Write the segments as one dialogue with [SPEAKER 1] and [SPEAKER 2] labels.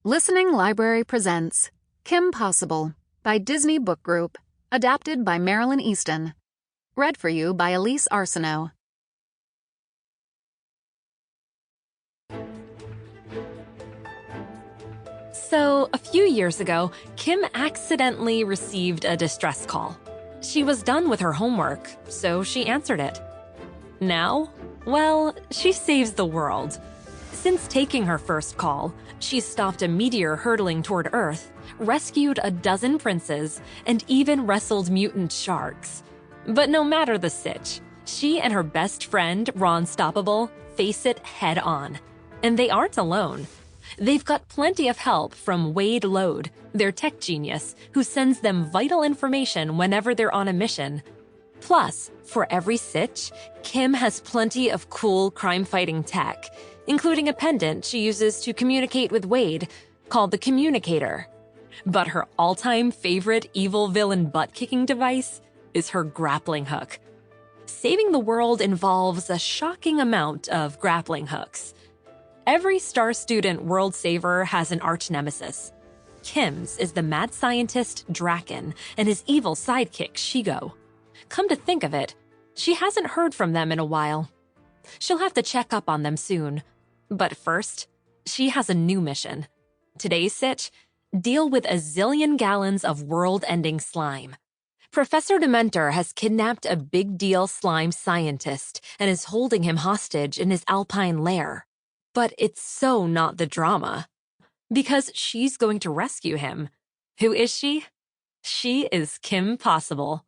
[SPEAKER 1] Listening Library presents Kim Possible by Disney Book Group, adapted by Marilyn Easton. Read for you by Elise Arsenault.
[SPEAKER 2] So, a few years ago, Kim accidentally received a distress call. She was done with her homework, so she answered it. Now, well, she saves the world. Since taking her first call, she's stopped a meteor hurtling toward Earth, rescued a dozen princes, and even wrestled mutant sharks. But no matter the sitch, she and her best friend, Ron Stoppable, face it head on. And they aren't alone. They've got plenty of help from Wade Lode, their tech genius, who sends them vital information whenever they're on a mission. Plus, for every sitch, Kim has plenty of cool crime-fighting tech, including a pendant she uses to communicate with Wade, called the Communicator. But her all-time favorite evil villain butt-kicking device is her grappling hook. Saving the world involves a shocking amount of grappling hooks. Every Star Student world saver has an arch-nemesis. Kim's is the mad scientist Draken and his evil sidekick Shigo. Come to think of it, she hasn't heard from them in a while. She'll have to check up on them soon. But first, she has a new mission. Today's sitch: deal with a zillion gallons of world-ending slime. Professor Dementor has kidnapped a big-deal slime scientist and is holding him hostage in his alpine lair. But it's so not the drama, because she's going to rescue him. Who is she? She is Kim Possible.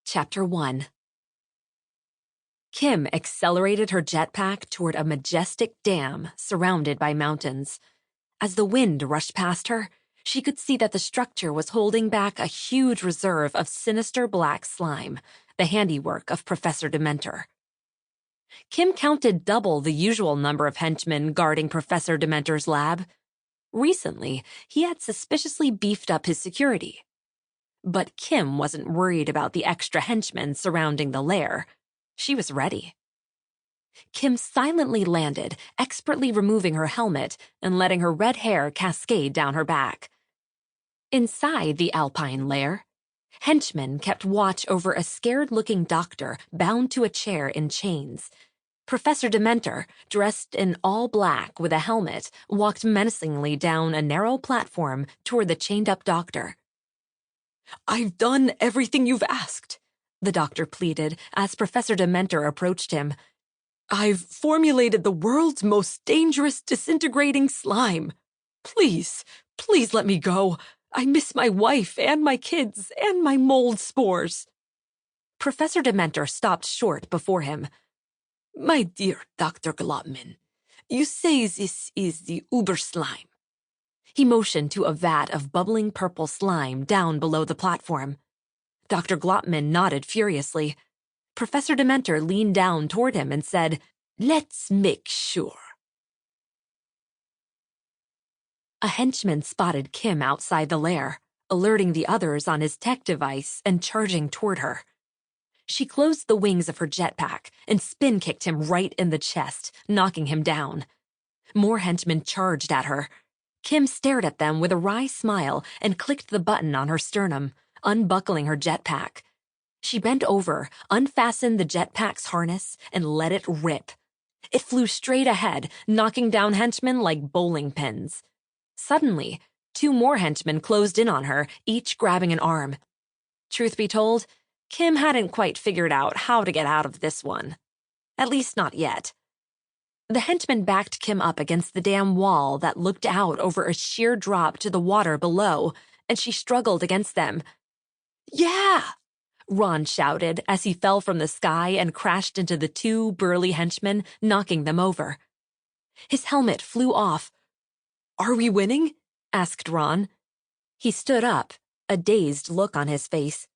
[SPEAKER 2] Chapter 1. Kim accelerated her jetpack toward a majestic dam surrounded by mountains. As the wind rushed past her, she could see that the structure was holding back a huge reserve of sinister black slime, the handiwork of Professor Dementor. Kim counted double the usual number of henchmen guarding Professor Dementor's lab. Recently, he had suspiciously beefed up his security. But Kim wasn't worried about the extra henchmen surrounding the lair. She was ready. Kim silently landed, expertly removing her helmet and letting her red hair cascade down her back. Inside the alpine lair, henchmen kept watch over a scared-looking doctor bound to a chair in chains. Professor Dementor, dressed in all black with a helmet, walked menacingly down a narrow platform toward the chained-up doctor. "I've done everything you've asked," the doctor pleaded as Professor Dementor approached him. "I've formulated the world's most dangerous disintegrating slime. Please, please let me go. I miss my wife and my kids and my mold spores." Professor Dementor stopped short before him. "My dear Dr. Glotman, you say this is the uber slime." He motioned to a vat of bubbling purple slime down below the platform. Dr. Glotman nodded furiously. Professor Dementor leaned down toward him and said, "Let's make sure." A henchman spotted Kim outside the lair, alerting the others on his tech device and charging toward her. She closed the wings of her jetpack and spin-kicked him right in the chest, knocking him down. More henchmen charged at her. Kim stared at them with a wry smile and clicked the button on her sternum, unbuckling her jetpack. She bent over, unfastened the jetpack's harness, and let it rip. It flew straight ahead, knocking down henchmen like bowling pins. Suddenly, two more henchmen closed in on her, each grabbing an arm. Truth be told, Kim hadn't quite figured out how to get out of this one. At least not yet. The henchmen backed Kim up against the dam wall that looked out over a sheer drop to the water below, and she struggled against them. "Yeah!" Ron shouted as he fell from the sky and crashed into the two burly henchmen, knocking them over. His helmet flew off. "Are we winning?" asked Ron. He stood up, a dazed look on his face.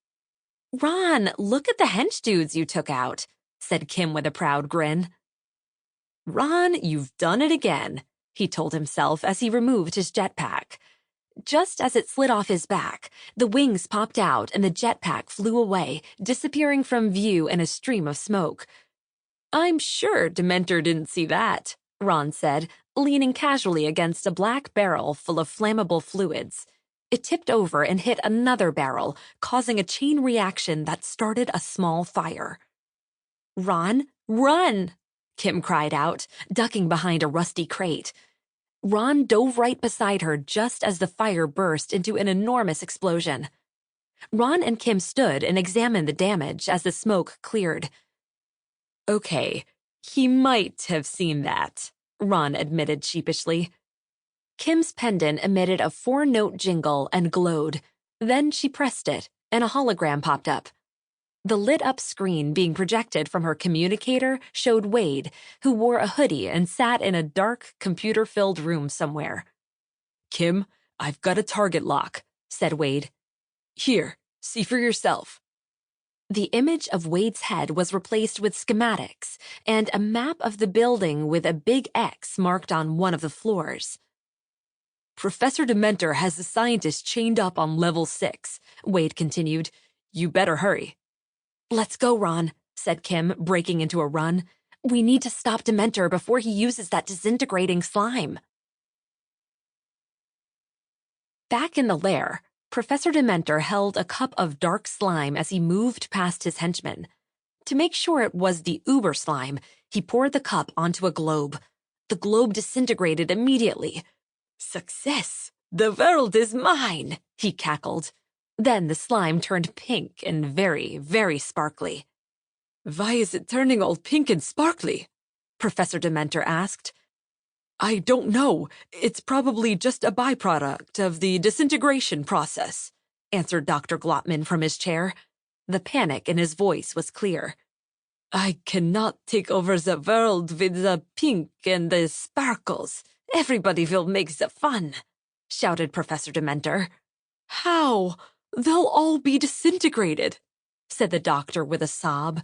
[SPEAKER 2] "Ron, look at the hench dudes you took out," said Kim with a proud grin. "Ron, you've done it again," he told himself as he removed his jetpack. Just as it slid off his back, the wings popped out and the jetpack flew away, disappearing from view in a stream of smoke. "I'm sure Dementor didn't see that," Ron said, leaning casually against a black barrel full of flammable fluids. It tipped over and hit another barrel, causing a chain reaction that started a small fire. "Ron, run!" Kim cried out, ducking behind a rusty crate. Ron dove right beside her just as the fire burst into an enormous explosion. Ron and Kim stood and examined the damage as the smoke cleared. "Okay, he might have seen that," Ron admitted sheepishly. Kim's pendant emitted a 4-note jingle and glowed. Then she pressed it, and a hologram popped up. The lit-up screen being projected from her communicator showed Wade, who wore a hoodie and sat in a dark, computer-filled room somewhere. "Kim, I've got a target lock," said Wade. "Here, see for yourself." The image of Wade's head was replaced with schematics and a map of the building with a big X marked on one of the floors. "Professor Dementor has the scientist chained up on level 6, Wade continued. "You better hurry." "Let's go, Ron," said Kim, breaking into a run. "We need to stop Dementor before he uses that disintegrating slime." Back in the lair, Professor Dementor held a cup of dark slime as he moved past his henchmen. To make sure it was the uber slime, he poured the cup onto a globe. The globe disintegrated immediately. "Success! The world is mine!" he cackled. Then the slime turned pink and very, very sparkly. "Why is it turning all pink and sparkly?" Professor Dementor asked. "I don't know. It's probably just a byproduct of the disintegration process," answered Dr. Glotman from his chair. The panic in his voice was clear. "I cannot take over the world with the pink and the sparkles. Everybody will make the fun," shouted Professor Dementor. "How? They'll all be disintegrated," said the doctor with a sob.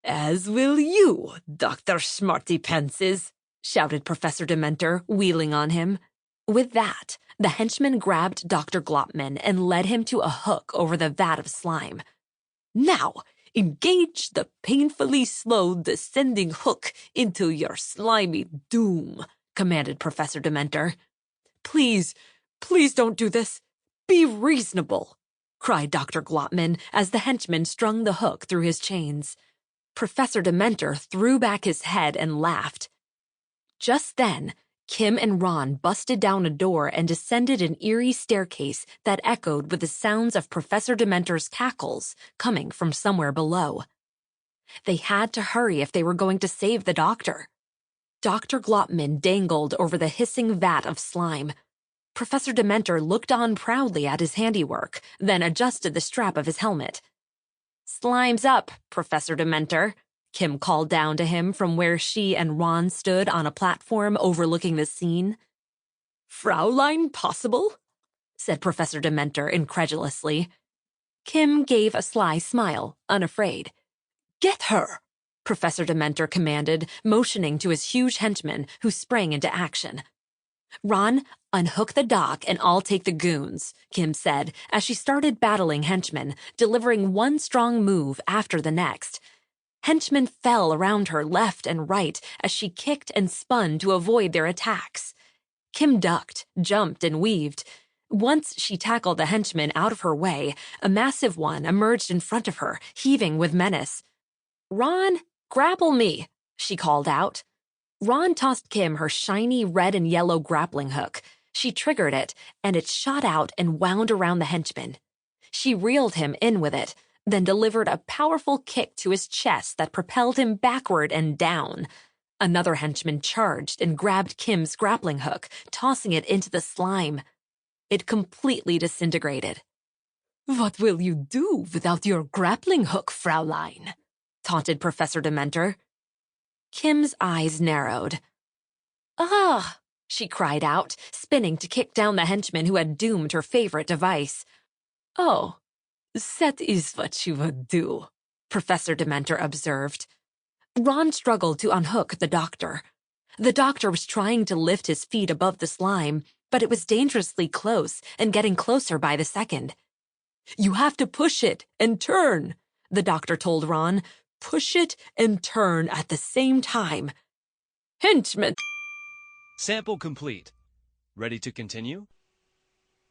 [SPEAKER 2] "As will you, Dr. Smarty Pences," shouted Professor Dementor, wheeling on him. With that, the henchman grabbed Dr. Glotman and led him to a hook over the vat of slime. "Now, engage the painfully slow descending hook into your slimy doom," commanded Professor Dementor. Please don't do this. Be reasonable," cried Dr. Glotman as the henchman strung the hook through his chains. Professor Dementor threw back his head and laughed. Just then, Kim and Ron busted down a door and descended an eerie staircase that echoed with the sounds of Professor Dementor's cackles coming from somewhere below. They had to hurry if they were going to save the doctor. Dr. Glotman dangled over the hissing vat of slime. Professor Dementor looked on proudly at his handiwork, then adjusted the strap of his helmet. "Slime's up, Professor Dementor," Kim called down to him from where she and Ron stood on a platform overlooking the scene. "Fraulein Possible?" said Professor Dementor incredulously. Kim gave a sly smile, unafraid. "Get her!" Professor Dementor commanded, motioning to his huge henchman, who sprang into action. "Ron, unhook the dock and I'll take the goons," Kim said as she started battling henchmen, delivering one strong move after the next. Henchmen fell around her left and right as she kicked and spun to avoid their attacks. Kim ducked, jumped, and weaved. Once she tackled the henchman out of her way, a massive one emerged in front of her, heaving with menace. "Ron, grapple me," she called out. Ron tossed Kim her shiny red and yellow grappling hook. She triggered it, and it shot out and wound around the henchman. She reeled him in with it, then delivered a powerful kick to his chest that propelled him backward and down. Another henchman charged and grabbed Kim's grappling hook, tossing it into the slime. It completely disintegrated. "What will you do without your grappling hook, Fraulein?" taunted Professor Dementor. Kim's eyes narrowed. "Ah!" she cried out, spinning to kick down the henchman who had doomed her favorite device. "Oh, that is what you would do," Professor Dementor observed. Ron struggled to unhook the doctor. The doctor was trying to lift his feet above the slime, but it was dangerously close and getting closer by the second. "You have to push it and turn," the doctor told Ron. "Push it and turn at the same time." "Henchman!"
[SPEAKER 3] Sample complete. Ready to continue?